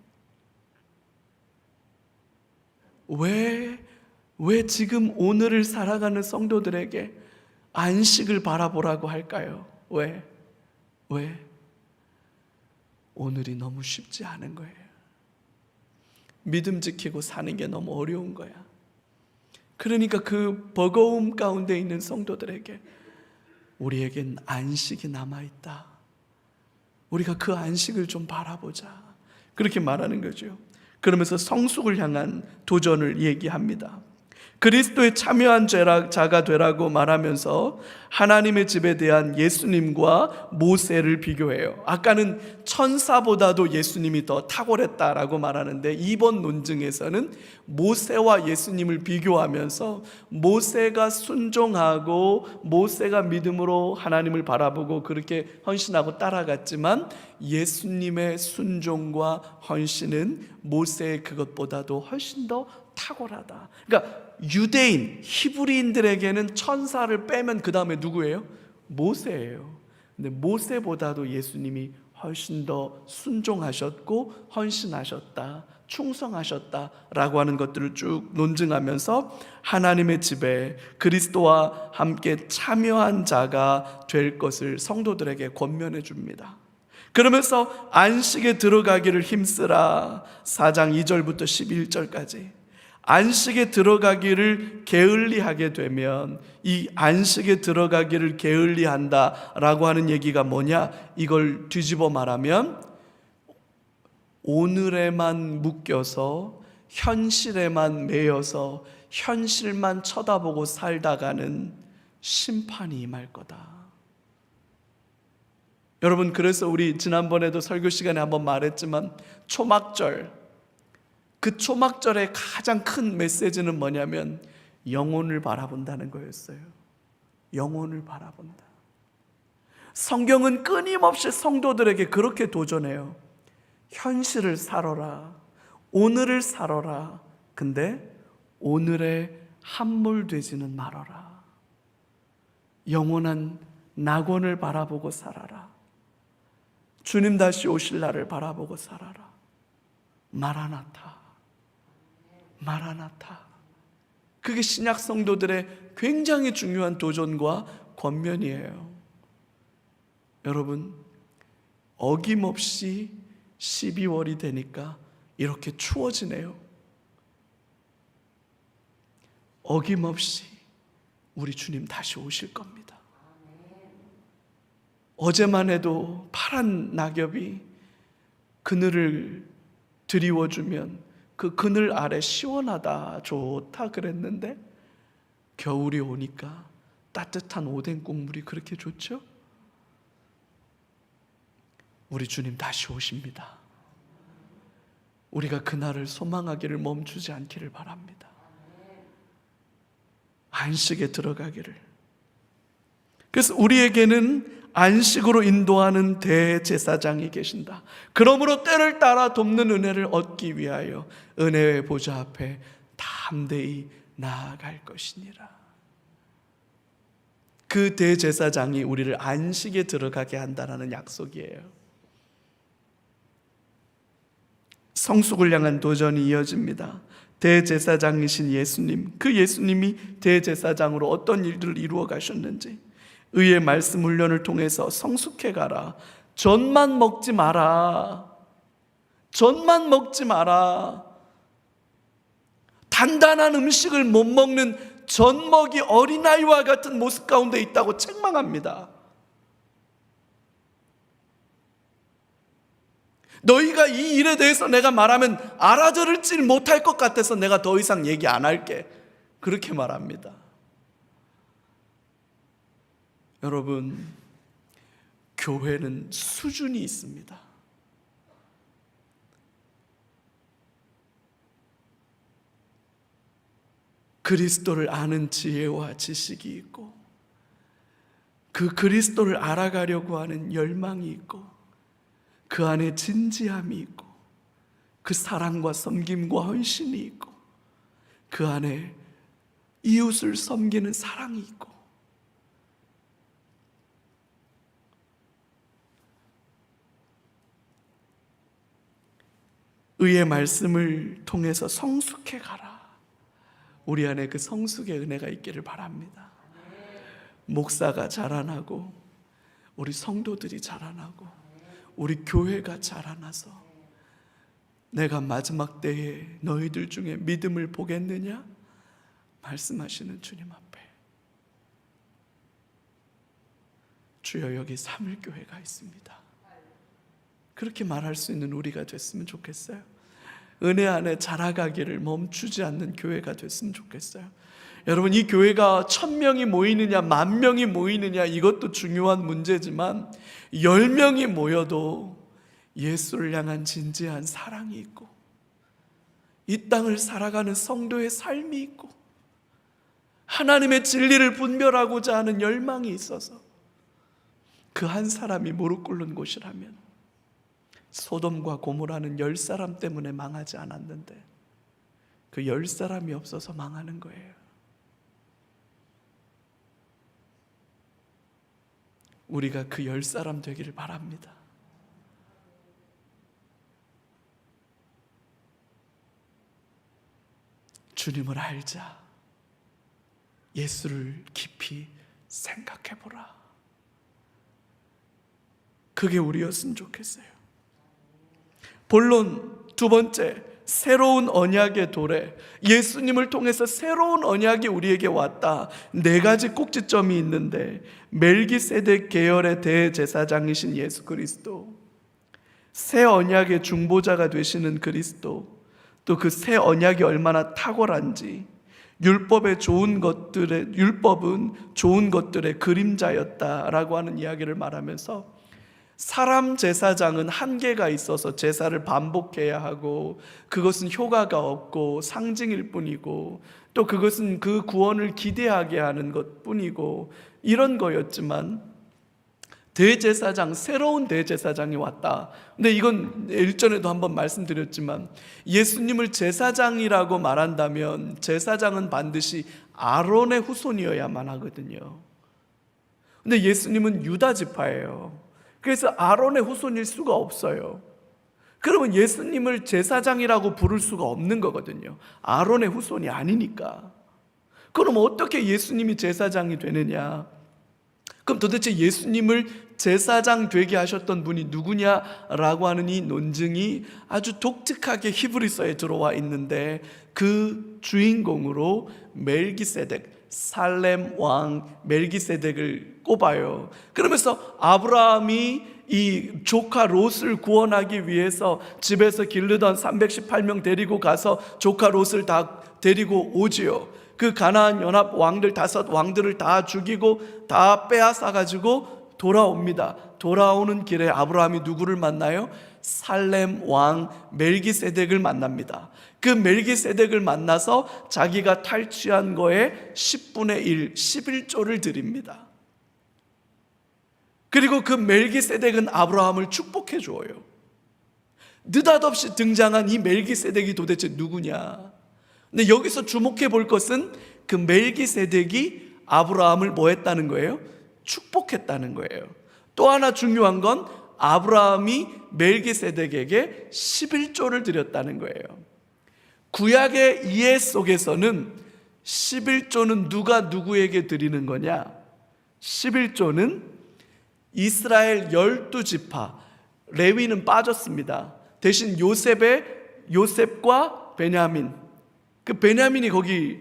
왜 지금 오늘을 살아가는 성도들에게 안식을 바라보라고 할까요? 왜? 오늘이 너무 쉽지 않은 거예요. 믿음 지키고 사는 게 너무 어려운 거야. 그러니까 그 버거움 가운데 있는 성도들에게 우리에겐 안식이 남아있다. 우리가 그 안식을 좀 바라보자. 그렇게 말하는 거죠. 그러면서 성숙을 향한 도전을 얘기합니다. 그리스도에 참여한 자가 되라고 말하면서 하나님의 집에 대한 예수님과 모세를 비교해요. 아까는 천사보다도 예수님이 더 탁월했다라고 말하는데, 이번 논증에서는 모세와 예수님을 비교하면서 모세가 순종하고 모세가 믿음으로 하나님을 바라보고 그렇게 헌신하고 따라갔지만, 예수님의 순종과 헌신은 모세의 그것보다도 훨씬 더 탁월하다. 그러니까 유대인, 히브리인들에게는 천사를 빼면 그 다음에 누구예요? 모세예요. 근데 모세보다도 예수님이 훨씬 더 순종하셨고 헌신하셨다, 충성하셨다라고 하는 것들을 쭉 논증하면서 하나님의 집에 그리스도와 함께 참여한 자가 될 것을 성도들에게 권면해 줍니다. 그러면서 안식에 들어가기를 힘쓰라. 4장 2절부터 11절까지 안식에 들어가기를 게을리하게 되면, 이 안식에 들어가기를 게을리한다라고 하는 얘기가 뭐냐? 이걸 뒤집어 말하면 오늘에만 묶여서 현실에만 매여서 현실만 쳐다보고 살다가는 심판이 임할 거다. 여러분, 그래서 우리 지난번에도 설교 시간에 한번 말했지만 초막절, 그 초막절의 가장 큰 메시지는 뭐냐면 영혼을 바라본다는 거였어요. 영혼을 바라본다. 성경은 끊임없이 성도들에게 그렇게 도전해요. 현실을 살아라, 오늘을 살아라. 근데 오늘에 함몰되지는 말아라. 영원한 낙원을 바라보고 살아라. 주님 다시 오실 날을 바라보고 살아라. 마라나타, 마라나타. 그게 신약 성도들의 굉장히 중요한 도전과 권면이에요. 여러분, 어김없이 12월이 되니까 이렇게 추워지네요. 어김없이 우리 주님 다시 오실 겁니다. 어제만 해도 파란 낙엽이 그늘을 드리워주면 그 그늘 아래 시원하다, 좋다 그랬는데, 겨울이 오니까 따뜻한 오뎅 국물이 그렇게 좋죠? 우리 주님 다시 오십니다. 우리가 그날을 소망하기를 멈추지 않기를 바랍니다. 안식에 들어가기를. 그래서 우리에게는 안식으로 인도하는 대제사장이 계신다. 그러므로 때를 따라 돕는 은혜를 얻기 위하여 은혜의 보좌 앞에 담대히 나아갈 것이니라. 그 대제사장이 우리를 안식에 들어가게 한다는 약속이에요. 성숙을 향한 도전이 이어집니다. 대제사장이신 예수님, 그 예수님이 대제사장으로 어떤 일들을 이루어 가셨는지, 의의 말씀 훈련을 통해서 성숙해 가라. 젖만 먹지 마라. 젖만 먹지 마라. 단단한 음식을 못 먹는 젖먹이 어린아이와 같은 모습 가운데 있다고 책망합니다. 너희가 이 일에 대해서 내가 말하면 알아들을지 못할 것 같아서 내가 더 이상 얘기 안 할게. 그렇게 말합니다. 여러분, 교회는 수준이 있습니다. 그리스도를 아는 지혜와 지식이 있고, 그 그리스도를 알아가려고 하는 열망이 있고, 그 안에 진지함이 있고, 그 사랑과 섬김과 헌신이 있고, 그 안에 이웃을 섬기는 사랑이 있고, 의의 말씀을 통해서 성숙해 가라. 우리 안에 그 성숙의 은혜가 있기를 바랍니다. 목사가 자라나고, 우리 성도들이 자라나고, 우리 교회가 자라나서 내가 마지막 때에 너희들 중에 믿음을 보겠느냐? 말씀하시는 주님 앞에, 주여 여기 사물교회가 있습니다. 그렇게 말할 수 있는 우리가 됐으면 좋겠어요. 은혜 안에 자라가기를 멈추지 않는 교회가 됐으면 좋겠어요. 여러분, 이 교회가 1000명이 모이느냐 10,000명이 모이느냐 이것도 중요한 문제지만 10명이 모여도 예수를 향한 진지한 사랑이 있고, 이 땅을 살아가는 성도의 삶이 있고, 하나님의 진리를 분별하고자 하는 열망이 있어서 그 한 사람이 무릎 꿇는 곳이라면, 소돔과 고모라는 10사람 때문에 망하지 않았는데 그 10사람이 없어서 망하는 거예요. 우리가 그 10사람 되기를 바랍니다. 주님을 알자. 예수를 깊이 생각해보라. 그게 우리였으면 좋겠어요. 본론 두 번째, 새로운 언약의 도래. 예수님을 통해서 새로운 언약이 우리에게 왔다. 4가지 꼭지점이 있는데, 멜기세덱 계열의 대제사장이신 예수 그리스도, 새 언약의 중보자가 되시는 그리스도, 또 그 새 언약이 얼마나 탁월한지, 율법은 좋은 것들의 그림자였다라고 하는 이야기를 말하면서, 사람 제사장은 한계가 있어서 제사를 반복해야 하고, 그것은 효과가 없고 상징일 뿐이고, 또 그것은 그 구원을 기대하게 하는 것 뿐이고, 이런 거였지만 대제사장, 새로운 대제사장이 왔다. 근데 이건 일전에도 한번 말씀드렸지만, 예수님을 제사장이라고 말한다면 제사장은 반드시 아론의 후손이어야만 하거든요. 근데 예수님은 유다 지파예요. 그래서 아론의 후손일 수가 없어요. 그러면 예수님을 제사장이라고 부를 수가 없는 거거든요. 아론의 후손이 아니니까. 그럼 어떻게 예수님이 제사장이 되느냐? 그럼 도대체 예수님을 제사장 되게 하셨던 분이 누구냐라고 하는 이 논증이 아주 독특하게 히브리서에 들어와 있는데, 그 주인공으로 멜기세덱, 살렘 왕 멜기세덱을 꼽아요. 그러면서 아브라함이 이 조카 롯을 구원하기 위해서 집에서 기르던 318명 데리고 가서 조카 롯을 다 데리고 오지요. 그 가나안 연합 왕들 5 왕들을 다 죽이고 다 빼앗아 가지고 돌아옵니다. 돌아오는 길에 아브라함이 누구를 만나요? 살렘 왕 멜기세덱을 만납니다. 그 멜기세덱을 만나서 자기가 탈취한 거에 10분의 1, 11조를 드립니다. 그리고 그 멜기세덱은 아브라함을 축복해 줘요. 느닷없이 등장한 이 멜기세덱이 도대체 누구냐? 근데 여기서 주목해 볼 것은 그 멜기세덱이 아브라함을 뭐 했다는 거예요? 축복했다는 거예요. 또 하나 중요한 건 아브라함이 멜기세덱에게 11조를 드렸다는 거예요. 구약의 이해 속에서는 11조는 누가 누구에게 드리는 거냐? 11조는 이스라엘 12지파, 레위는 빠졌습니다. 대신 요셉과 베냐민, 그 베냐민이 거기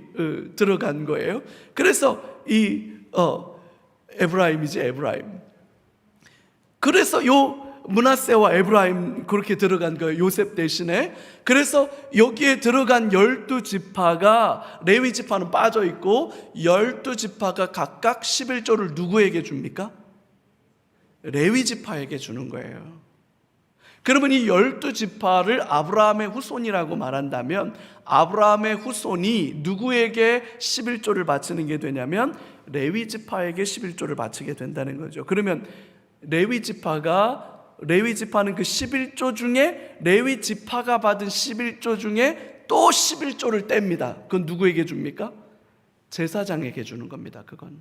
들어간 거예요. 그래서 에브라임. 그래서 므낫세와 에브라임 그렇게 들어간 거예요, 요셉 대신에. 그래서 여기에 들어간 12지파가, 레위 지파는 빠져 있고 12지파가 각각 11조를 누구에게 줍니까? 레위 지파에게 주는 거예요. 그러면 이 12지파를 아브라함의 후손이라고 말한다면, 아브라함의 후손이 누구에게 11조를 바치는 게 되냐면 레위 지파에게 11조를 바치게 된다는 거죠. 그러면 레위 지파는 그 11조 중에, 레위 지파가 받은 11조 중에 또 11조를 뗍니다. 그건 누구에게 줍니까? 제사장에게 주는 겁니다. 그건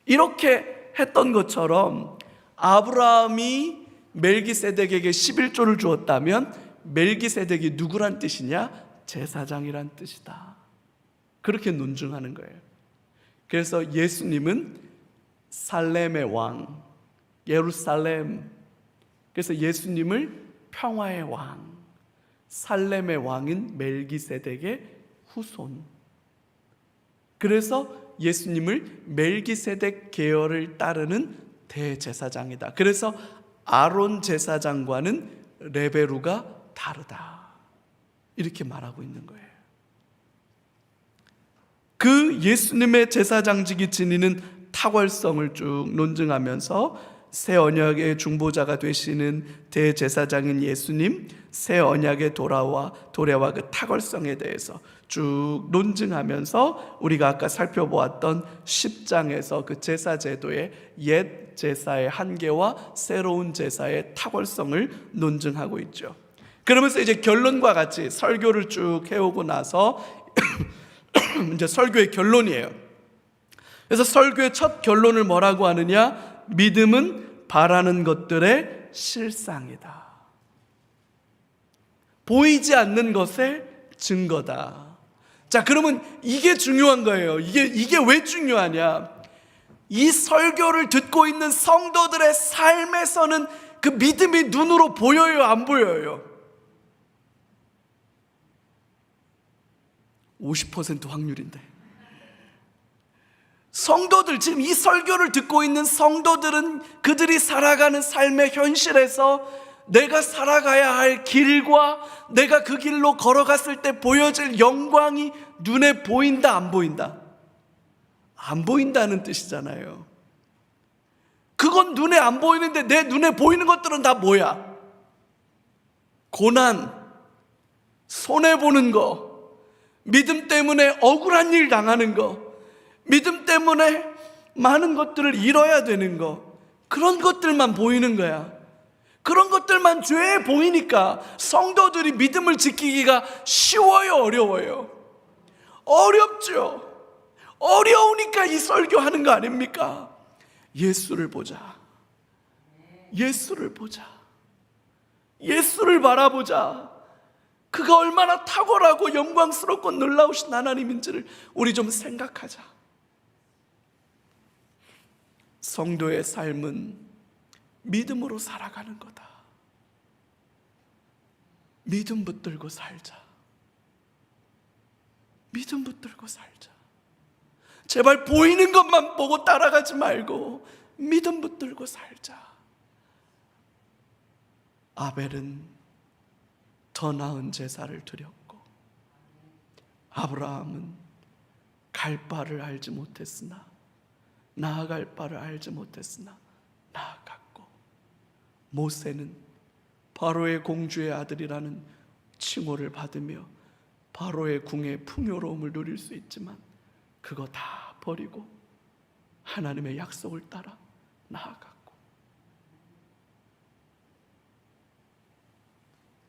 이렇게 했던 것처럼 아브라함이 멜기세덱에게 11조를 주었다면 멜기세덱이 누구란 뜻이냐? 제사장이란 뜻이다. 그렇게 논증하는 거예요. 그래서 예수님은 살렘의 왕, 예루살렘, 그래서 예수님을 평화의 왕, 살렘의 왕인 멜기세덱의 후손, 그래서 예수님을 멜기세덱 계열을 따르는 대제사장이다. 그래서 아론 제사장과는 레베루가 다르다, 이렇게 말하고 있는 거예요. 그 예수님의 제사장직이 지니는 탁월성을 쭉 논증하면서 새 언약의 중보자가 되시는 대제사장인 예수님, 새 언약의 도래와 그 탁월성에 대해서 쭉 논증하면서 우리가 아까 살펴보았던 10장에서 그 제사제도의 옛 제사의 한계와 새로운 제사의 탁월성을 논증하고 있죠. 그러면서 이제 결론과 같이 설교를 쭉 해오고 나서 이제 설교의 결론이에요. 그래서 설교의 첫 결론을 뭐라고 하느냐? 믿음은 바라는 것들의 실상이다. 보이지 않는 것의 증거다. 자, 그러면 이게 중요한 거예요. 이게 왜 중요하냐? 이 설교를 듣고 있는 성도들의 삶에서는 그 믿음이 눈으로 보여요, 안 보여요? 50% 확률인데, 성도들, 지금 이 설교를 듣고 있는 성도들은 그들이 살아가는 삶의 현실에서 내가 살아가야 할 길과 내가 그 길로 걸어갔을 때 보여질 영광이 눈에 보인다, 안 보인다? 안 보인다는 뜻이잖아요. 그건 눈에 안 보이는데 내 눈에 보이는 것들은 다 뭐야? 고난, 손해보는 거, 믿음 때문에 억울한 일 당하는 거, 믿음 때문에 많은 것들을 잃어야 되는 거, 그런 것들만 보이는 거야. 그런 것들만 죄에 보이니까 성도들이 믿음을 지키기가 쉬워요, 어려워요? 어렵죠. 어려우니까 이 설교하는 거 아닙니까? 예수를 보자. 예수를 보자. 예수를 바라보자. 그가 얼마나 탁월하고 영광스럽고 놀라우신 하나님인지를 우리 좀 생각하자. 성도의 삶은 믿음으로 살아가는 거다. 믿음 붙들고 살자. 믿음 붙들고 살자. 제발 보이는 것만 보고 따라가지 말고 믿음 붙들고 살자. 아벨은 더 나은 제사를 드렸고 아브라함은 갈 바를 알지 못했으나, 나아갈 바를 알지 못했으나 나아갔고, 모세는 바로의 공주의 아들이라는 칭호를 받으며 바로의 궁의 풍요로움을 누릴 수 있지만 그거 다 버리고 하나님의 약속을 따라 나아갔고,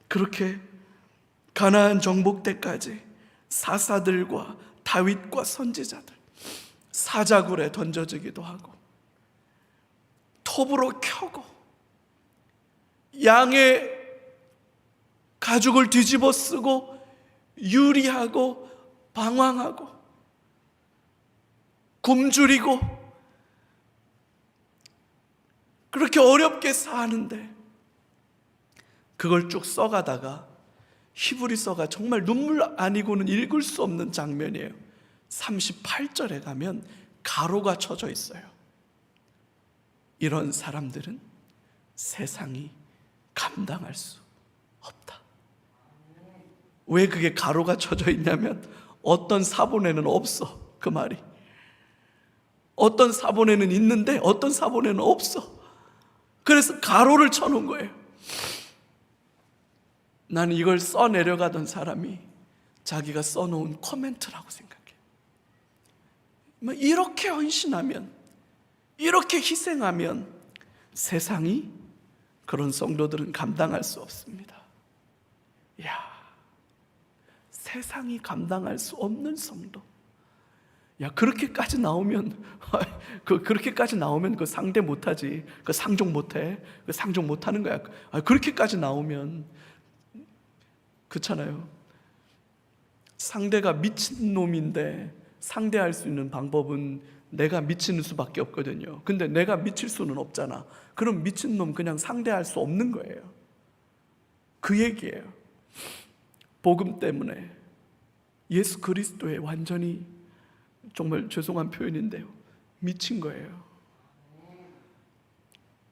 그렇게 가나안 정복 때까지 사사들과 다윗과 선지자들 사자굴에 던져지기도 하고 톱으로 켜고 양의 가죽을 뒤집어 쓰고 유리하고 방황하고 굶주리고 그렇게 어렵게 사는데 그걸 쭉 써가다가 히브리서가 정말 눈물 아니고는 읽을 수 없는 장면이에요. 38절에 가면 가로가 쳐져 있어요. 이런 사람들은 세상이 감당할 수 없다. 왜 그게 가로가 쳐져 있냐면 어떤 사본에는 없어. 그 말이 어떤 사본에는 있는데 어떤 사본에는 없어. 그래서 가로를 쳐놓은 거예요. 나는 이걸 써내려가던 사람이 자기가 써놓은 코멘트라고 생각해. 이렇게 헌신하면, 이렇게 희생하면 세상이, 그런 성도들은 감당할 수 없습니다. 야, 세상이 감당할 수 없는 성도. 야, 그렇게까지 나오면 그렇게까지 나오면 그 상대 못하지. 그 상종 못해. 그 상종 못하는 거야. 그렇게까지 나오면 그렇잖아요. 상대가 미친놈인데 상대할 수 있는 방법은 내가 미치는 수밖에 없거든요. 근데 내가 미칠 수는 없잖아. 그럼 미친놈 그냥 상대할 수 없는 거예요. 그 얘기예요. 복음 때문에 예수 그리스도에 완전히, 정말 죄송한 표현인데요, 미친 거예요.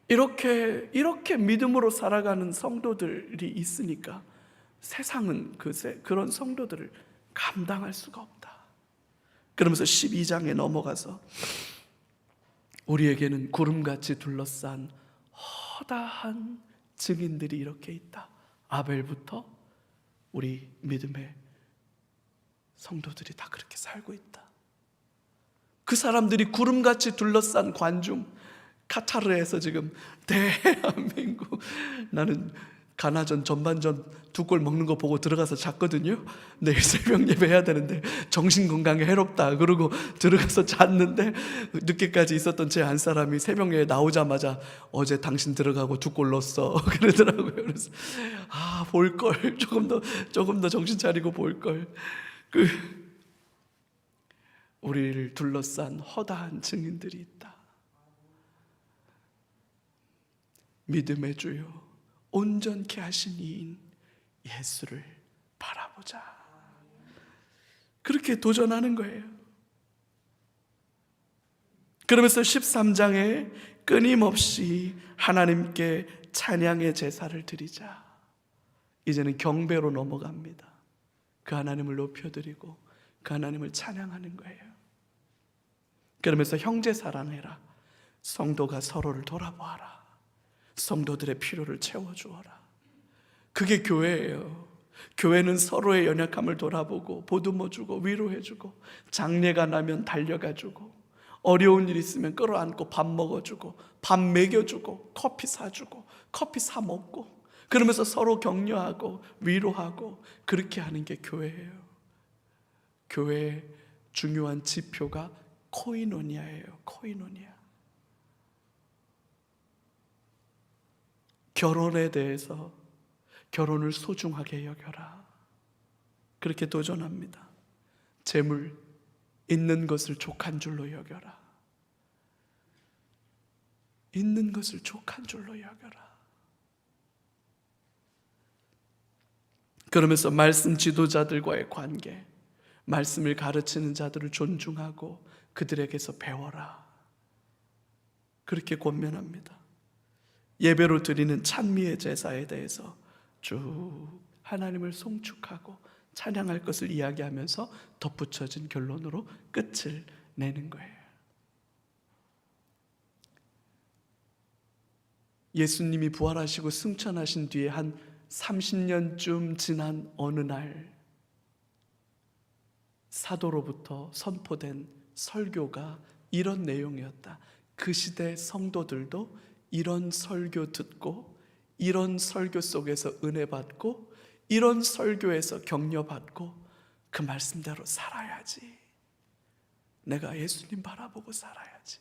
이렇게 믿음으로 살아가는 성도들이 있으니까 세상은 그런 성도들을 감당할 수가 없다. 그러면서 12장에 넘어가서 우리에게는 구름같이 둘러싼 허다한 증인들이 이렇게 있다. 아벨부터 우리 믿음의 성도들이 다 그렇게 살고 있다. 그 사람들이 구름같이 둘러싼 관중, 카타르에서 지금 대한민국, 나는 가나전 전반전 2골 먹는 거 보고 들어가서 잤거든요. 내일 새벽 예배 해야 되는데 정신건강에 해롭다 그러고 들어가서 잤는데 늦게까지 있었던 제 한 사람이 새벽 예배 나오자마자 어제 당신 들어가고 2골 넣었어 그러더라고요. 그래서 볼걸, 조금 더 정신 차리고 볼걸. 우리를 둘러싼 허다한 증인들이 있다. 믿음의 주요 온전케 하신 이인 예수를 바라보자. 그렇게 도전하는 거예요. 그러면서 13장에 끊임없이 하나님께 찬양의 제사를 드리자. 이제는 경배로 넘어갑니다. 그 하나님을 높여드리고 그 하나님을 찬양하는 거예요. 그러면서 형제 사랑해라. 성도가 서로를 돌아보아라. 성도들의 필요를 채워주어라. 그게 교회예요. 교회는 서로의 연약함을 돌아보고 보듬어주고 위로해주고, 장례가 나면 달려가주고, 어려운 일 있으면 끌어안고 밥 먹어주고, 밥 먹여주고, 커피 사주고, 커피 사 먹고, 그러면서 서로 격려하고 위로하고, 그렇게 하는 게 교회예요. 교회의 중요한 지표가 코이노니아예요. 코이노니아. 결혼에 대해서 결혼을 소중하게 여겨라. 그렇게 도전합니다. 재물, 있는 것을 족한 줄로 여겨라. 있는 것을 족한 줄로 여겨라. 그러면서 말씀 지도자들과의 관계, 말씀을 가르치는 자들을 존중하고 그들에게서 배워라. 그렇게 권면합니다. 예배로 드리는 찬미의 제사에 대해서 쭉 하나님을 송축하고 찬양할 것을 이야기하면서 덧붙여진 결론으로 끝을 내는 거예요. 예수님이 부활하시고 승천하신 뒤에 한 30년쯤 지난 어느 날, 사도로부터 선포된 설교가 이런 내용이었다. 그 시대 성도들도 이런 설교 듣고, 이런 설교 속에서 은혜 받고, 이런 설교에서 격려받고 그 말씀대로 살아야지. 내가 예수님 바라보고 살아야지.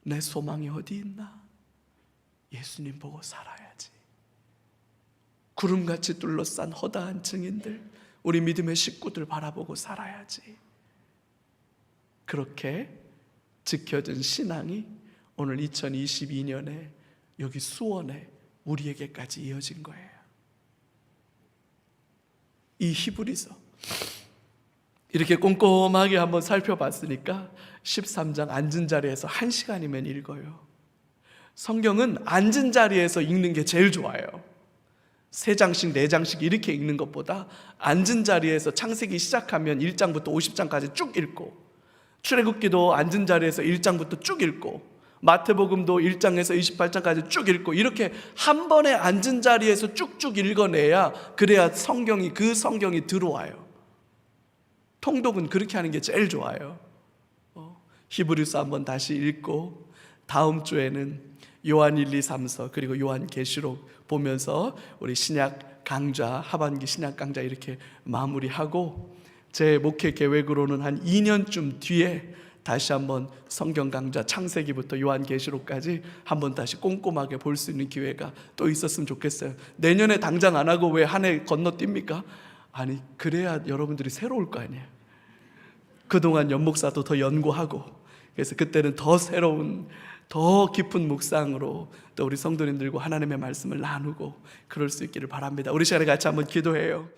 내 소망이 어디 있나? 예수님 보고 살아야지. 구름같이 둘러싼 허다한 증인들, 우리 믿음의 식구들 바라보고 살아야지. 그렇게 지켜진 신앙이 오늘 2022년에 여기 수원에 우리에게까지 이어진 거예요. 이 히브리서 이렇게 꼼꼼하게 한번 살펴봤으니까 13장 앉은 자리에서 1시간이면 읽어요. 성경은 앉은 자리에서 읽는 게 제일 좋아요. 3장씩 4장씩 이렇게 읽는 것보다 앉은 자리에서 창세기 시작하면 1장부터 50장까지 쭉 읽고, 출애굽기도 앉은 자리에서 1장부터 쭉 읽고, 마태복음도 1장에서 28장까지 쭉 읽고, 이렇게 한 번에 앉은 자리에서 쭉쭉 읽어내야, 그래야 그 성경이 들어와요. 통독은 그렇게 하는 게 제일 좋아요. 히브리서 한번 다시 읽고, 다음 주에는 요한 1, 2, 3서 그리고 요한 계시록 보면서 우리 신약 강좌, 하반기 신약 강좌 이렇게 마무리하고, 제 목회 계획으로는 한 2년쯤 뒤에 다시 한번 성경 강좌 창세기부터 요한계시록까지 한번 다시 꼼꼼하게 볼 수 있는 기회가 또 있었으면 좋겠어요. 내년에 당장 안 하고 왜 한 해 건너뜁니까? 아니, 그래야 여러분들이 새로울 거 아니에요. 그동안 연목사도 더 연구하고, 그래서 그때는 더 새로운, 더 깊은 묵상으로 또 우리 성도님들과 하나님의 말씀을 나누고 그럴 수 있기를 바랍니다. 우리 시간에 같이 한번 기도해요.